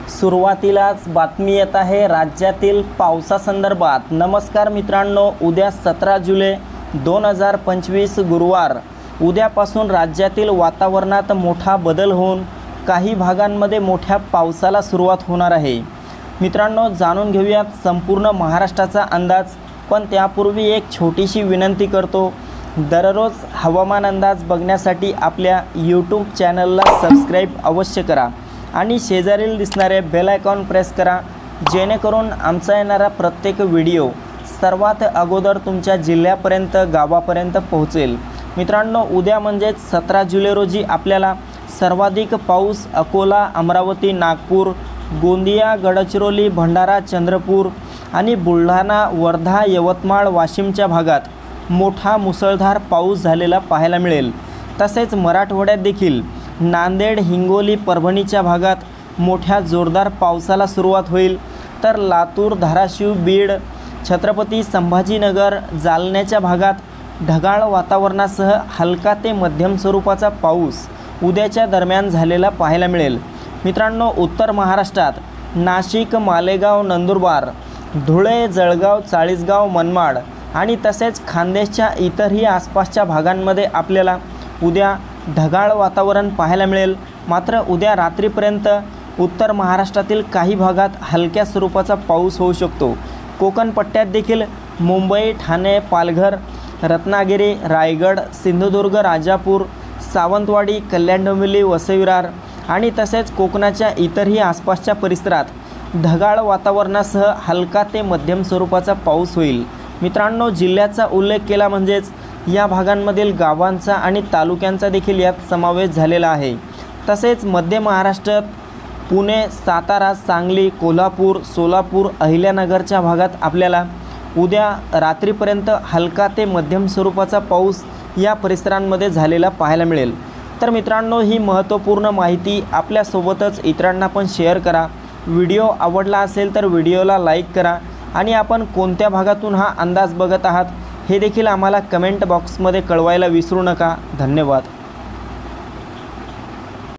सुरुवातीलाच बातमी येत आहे राज्यातील पावसासंदर्भात। नमस्कार मित्रांनो, उद्या 17 जुलै 2025 गुरुवार उद्यापासून राज्यातील वातावरणात मोठा बदल होऊन काही भागांमध्ये मोठ्या पावसाला सुरुवात होणार आहे। मित्रांनो, जाणून घेऊयात संपूर्ण महाराष्ट्राचा अंदाज, पण त्यापूर्वी एक छोटीशी विनंती करतो। दररोज हवामान अंदाज बघण्यासाठी आपल्या यूट्यूब चॅनलला सबस्क्राइब अवश्य करा आणि शेजारील दिसणारे बेल आयकॉन प्रेस करा, जेणेकरून आमचा येणारा प्रत्येक व्हिडिओ सर्वात अगोदर तुमच्या जिल्ह्यापर्यंत गावापर्यंत पोहोचेल। मित्रांनो, उद्या म्हणजेच 17 जुलै रोजी आपल्याला सर्वाधिक पाऊस अकोला, अमरावती, नागपूर, गोंदिया, गडचिरोली, भंडारा, चंद्रपूर आणि बुलढाणा, वर्धा, यवतमाळ, वाशिमच्या भागात मोठा मुसळधार पाऊस झालेला पाहायला मिळेल। तसेच मराठवाड्यात देखील नांदेड, हिंगोली, परभणीच्या भागात मोठ्या जोरदार पावसाला सुरुवात होईल। तर लातूर, धाराशिव, बीड, छत्रपती संभाजीनगर, जालन्याच्या भागात ढगाळ वातावरणासह हलका ते मध्यम स्वरूपाचा पाऊस उद्याच्या दरम्यान झालेला पाहायला मिळेल। मित्रांनो, उत्तर महाराष्ट्रात नाशिक, मालेगाव, नंदुरबार, धुळे, जळगाव, चाळीसगाव, मनमाड आणि तसेच खान्देशच्या इतरही आसपासच्या भागांमध्ये आपल्याला उद्या ढगाळ वातावरण पाहायला मिळेल। मात्र उद्या रात्रीपर्यंत उत्तर महाराष्ट्रातील काही भागात हलक्या स्वरूपाचा पाऊस होऊ शकतो। कोकण पट्ट्यात देखील मुंबई, ठाणे, पालघर, रत्नागिरी, रायगड, सिंधुदुर्ग, राजापूर, सावंतवाडी, कल्याण डोंबिवली, वसई विरार आणि तसेच कोकणाच्या इतरही आसपासच्या परिसरात ढगाळ वातावरणासह हलका ते मध्यम स्वरूपाचा पाऊस होईल। मित्रांनो, जिल्ह्याचा उल्लेख केला म्हणजेच या भागांमधील गावांचा आणि तालुक्यांचा देखील यात समावेश झालेला आहे। तसेच मध्य महाराष्ट्रात पुणे, सातारा, सांगली, कोल्हापूर, सोलापूर, अहिल्यानगरच्या भागात आपल्याला उद्या रात्रीपर्यंत हलका ते मध्यम स्वरूपाचा पाऊस या परिसरांमध्ये झालेला पाहायला मिळेल। तर मित्रांनो, ही महत्त्वपूर्ण माहिती आपल्यासोबतच इतरांना पण शेअर करा। व्हिडिओ आवडला असेल तर व्हिडिओला लाईक करा आणि आपण कोणत्या भागातून हा अंदाज बघत आहात हे देखील आम्हाला कमेंट बॉक्समध्ये कळवायला विसरू नका। धन्यवाद।